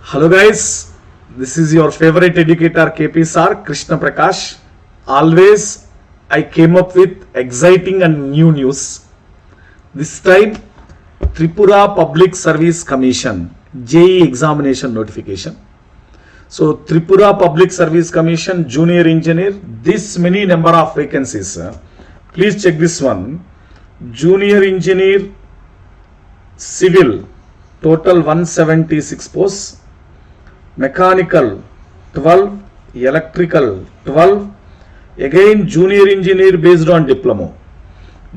Hello guys, this is your favorite educator KP Sir Krishna Prakash. Always I came up with exciting and new news. This time Tripura Public Service Commission JEE examination notification. So Tripura Public Service Commission Junior Engineer, this many number of vacancies. Please check this one. Junior Engineer Civil total 176 posts. Mechanical 12, electrical 12, again junior engineer based on diploma,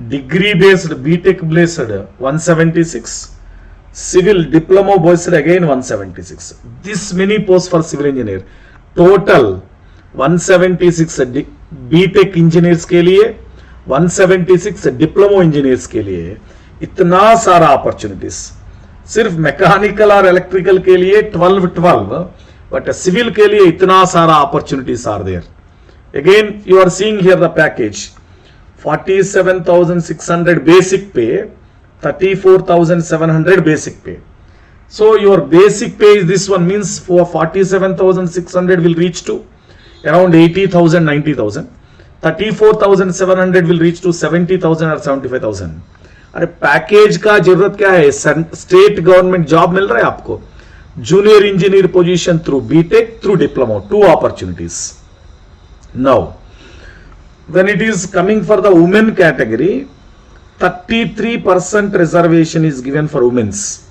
degree based BTech based 176, civil diploma based again 176. This many posts for civil engineer, total 176 BTech engineers के लिए, 176 diploma engineers के लिए, इतना सारा opportunities. सिर्फ mechanical और electrical के लिए 12 बट सिविल के लिए इतना सारा opportunities are there. Again you are seeing here the package 47,600 basic pay, 34,700 basic पे. So your basic pay is this one, means for 47,600 will reach to around 80,000, 90,000. 34,700 will reach to 70,000 or 75,000. अरे package का जरूरत क्या है? State government job मिल रहा है आपको, junior engineer position through B Tech through diploma, 2 opportunities. Now when it is coming for the women category, 33% reservation is given for women's.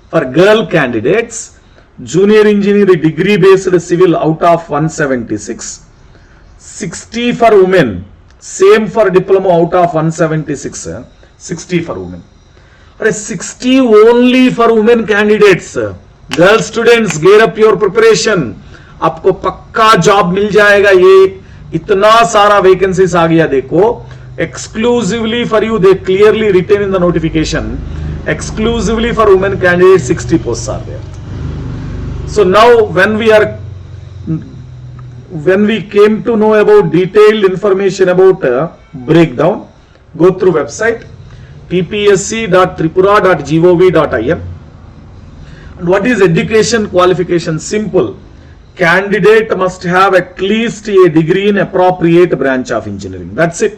For girl candidates, junior engineer degree based civil out of 176, 60 for women, same for diploma out of 176, 60 for women. अरे 60 only for women candidates. Girl students, gear up your preparation. आपको पक्का job मिल जाएगा. ये इतना सारा vacancies आ गया देखो. Exclusively for you, they clearly written in the notification. Exclusively for women candidates, 60 posts are there. So now when we came to know about detailed information about breakdown, go through website ppsc.tripura.gov.in. and what is education qualification? Simple. Candidate must have at least a degree in appropriate branch of engineering. That's it.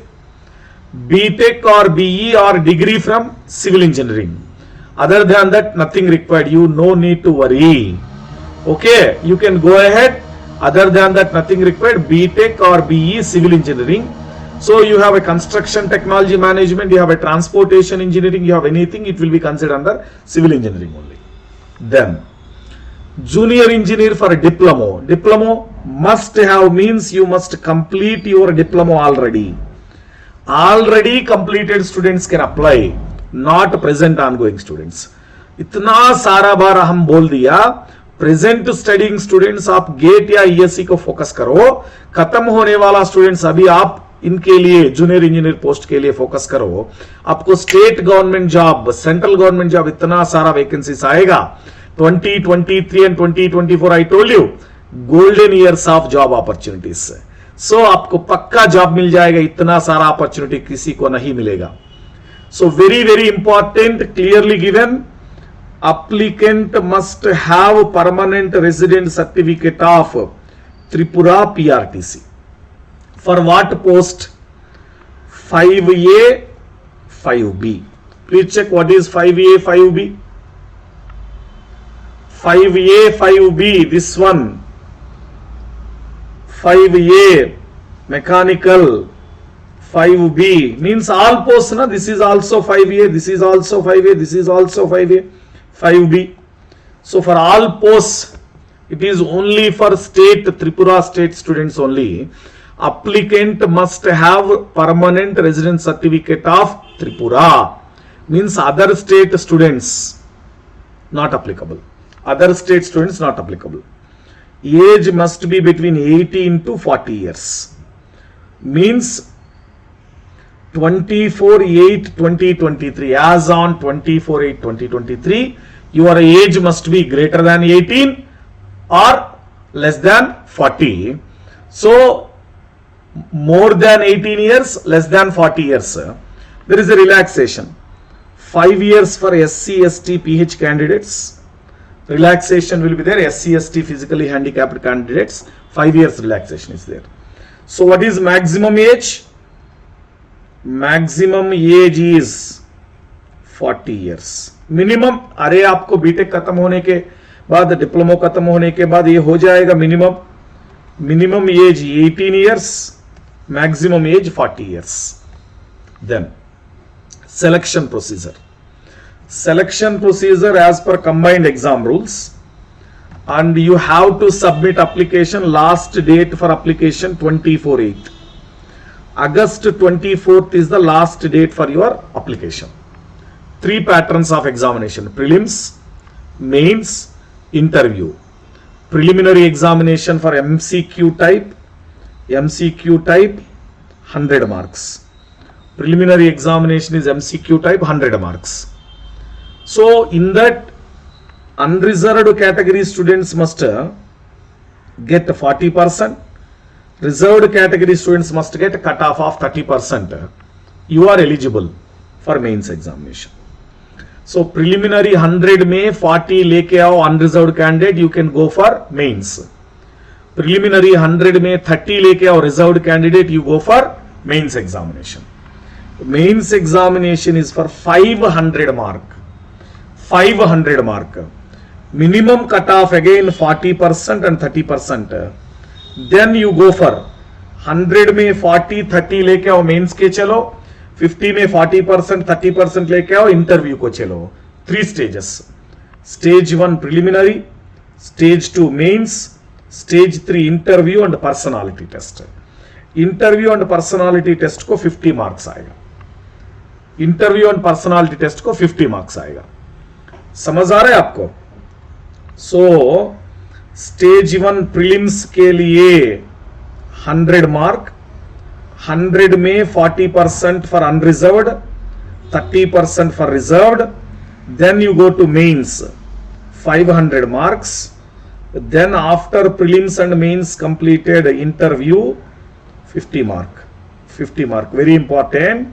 BTech or BE or degree from civil engineering. Other than that, nothing required. You no need to worry. Okay, you can go ahead. Other than that, nothing required. BTech or BE civil engineering. So you have a construction technology management, you have a transportation engineering, you have anything, it will be considered under civil engineering only. Then junior engineer for a diploma. Diploma must have, means you must complete your diploma already. Already completed students can apply, not present ongoing students. इतना सारा बार हम बोल दिया, present studying students आप gate या ESC को focus करो. खत्म होने वाला स्टूडेंट्स अभी आप इनके लिए जूनियर इंजीनियर पोस्ट के लिए फोकस करो. आपको state government job, central government job इतना सारा वैकेंसीज आएगा. 2023 and 2024 I told you, golden years of job opportunities. So आपको पक्का जॉब मिल जाएगा. इतना सारा अपॉर्चुनिटी किसी को नहीं मिलेगा. So very very important, clearly given, applicant must have permanent resident certificate of Tripura PRTC. For what post? 5A, 5B. Please check what is 5A, 5B. 5A, 5B, this one. 5A, mechanical. 5B means all posts, na? This is also 5A, this is also 5A, this is also 5A. 5B. So for all posts, it is only for state, Tripura state students only. Applicant must have permanent residence certificate of Tripura. Means other state students not applicable. Other state students not applicable. Age must be between 18 to 40 years. Means 24/8/2023, as on 24/8/2023, your age must be greater than 18 or less than 40. So more than 18 years, less than 40 years, there is a relaxation. 5 years for SC, ST, PH candidates, relaxation will be there. SC, ST, physically handicapped candidates, 5 years relaxation is there. So what is maximum age? Maximum age is 40 years. Minimum, अरे आपको BTech खत्म होने के बाद, diploma खत्म होने के बाद ये हो जाएगा minimum age 18 years, maximum age 40 years. Then selection procedure. Selection procedure as per combined exam rules, and you have to submit application. Last date for application 24/8. August 24th is the last date for your application. 3 patterns of examination: prelims, mains, interview. Preliminary examination for MCQ type 100 marks. Preliminary examination is MCQ type 100 marks. So in that, unreserved category students must get 40%. Reserved category students must get a cutoff of 30%. You are eligible for mains examination. So preliminary 100 में 40 लेके आओ unreserved candidate, you can go for mains. Preliminary 100 में 30 लेके आओ reserved candidate, you go for mains examination. Mains examination is for 500 mark. 500 mark. Minimum cutoff again 40% and 30%. Then you go for 100 में 40 30 लेके आओ mains के चलो, 50 में 40% 30% लेके आओ इंटरव्यू को चलो. 3 stages. Stage 1 preliminary, Stage 2 mains, Stage 3 interview and personality test. Interview and personality test को 50 marks आएगा. Interview and personality test को 50 marks आएगा. समझ आ रहा है आपको? So Stage 1 prelims के लिए 100 mark, 100 में 40% for unreserved, 30% for reserved. Then you go to mains, 500 marks. Then after prelims and mains completed, interview 50 mark. 50 mark, very important.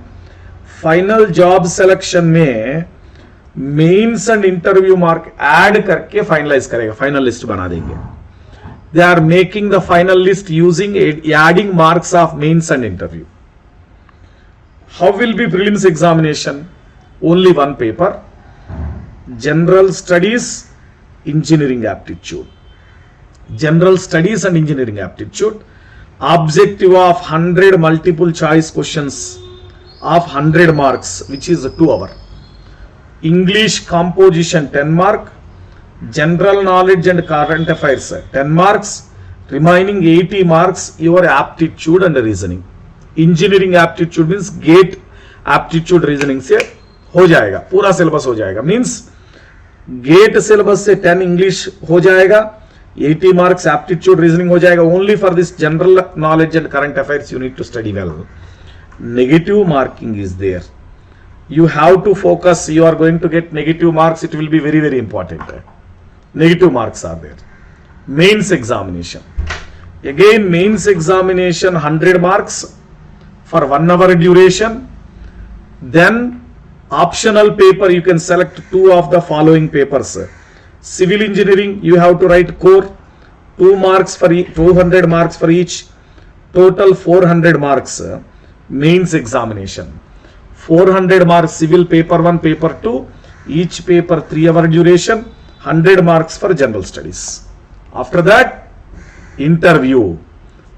Final job selection में mains and interview mark add करके finalise करेगा, final list बना देंगे. They are making the final list using adding marks of mains and interview. How will be prelims examination? Only 1 paper, general studies, engineering aptitude. General studies and engineering aptitude. Objective of 100 multiple choice questions of 100 marks, which is 2 hours. English composition 10 mark, general knowledge and current affairs 10 marks, remaining 80 marks your aptitude and reasoning. Engineering aptitude means GATE aptitude reasoning से हो जाएगा, पूरा syllabus हो जाएगा. Means GATE syllabus से 10 English हो जाएगा, 80 marks aptitude reasoning हो जाएगा. Only for this general knowledge and current affairs you need to study well. Negative marking is there. You have to focus. You are going to get negative marks. It will be very, very important. Negative marks are there. Mains examination. Again, mains examination 100 marks for 1 hour duration. Then optional paper, you can select 2 of the following papers. Civil engineering, you have to write core, 2 marks for 200 marks for each. Total 400 marks. Mains examination 400 marks civil paper 1 paper 2, each paper 3 hour duration, 100 marks for general studies. After that, interview.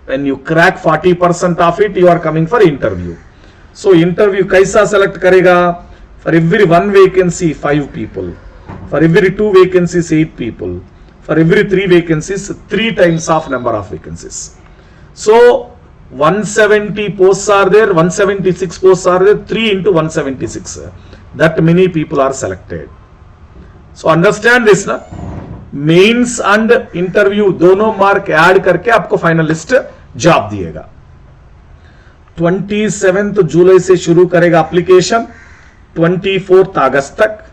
When you crack 40% of it, you are coming for interview. So interview kaisa select karega? For every 1 vacancy 5 people, for every 2 vacancies 8 people, for every 3 vacancies 3 times of number of vacancies. So 170 posts are there, 176 posts are there, 3 into 176. That many people are selected. So understand this ना, mains and interview दोनों mark add करके आपको final list job दिएगा. 27 जुलाई से शुरू करेगा application, 24 अगस्त तक,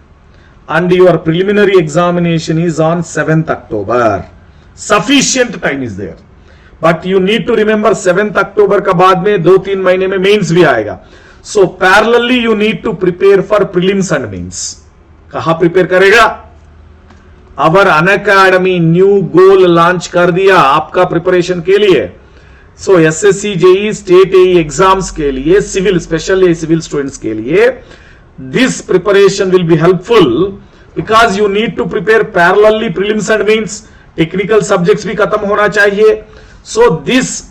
and your preliminary examination is on 7th October. Sufficient time is there. But you need to remember 7th October का बाद में 2-3 महीने में मेंस भी आएगा. So parallelly you need to prepare for prelims and mains. कहाँ prepare करेगा? Our Unacademy new goal launch कर दिया आपका प्रिपरेशन के लिए. So SSC JE state AE exams के लिए, सिविल स्पेशली सिविल स्टूडेंट्स के लिए this preparation will be helpful because you need to prepare parallelly prelims and mains. Technical subjects भी खत्म होना चाहिए. So this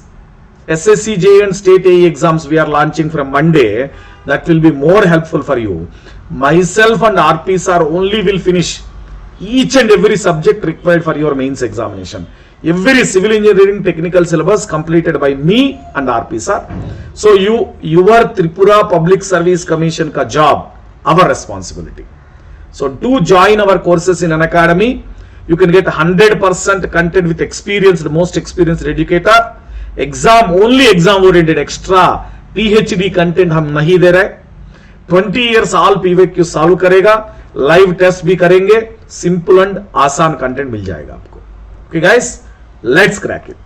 SSC JEE and state AE exams we are launching from Monday, that will be more helpful for you. Myself and RP sir only will finish each and every subject required for your mains examination. Every civil engineering technical syllabus completed by me and RP sir. So your Tripura Public Service Commission ka job, our responsibility. So do join our courses in Unacademy. You can get 100% content with experienced, most experienced educator. Exam only exam oriented, extra PhD content हम नहीं दे रहे. 20 years all PVQ solve करेगा, live test भी करेंगे, simple and आसान content मिल जाएगा आपको. Okay guys, let's crack it.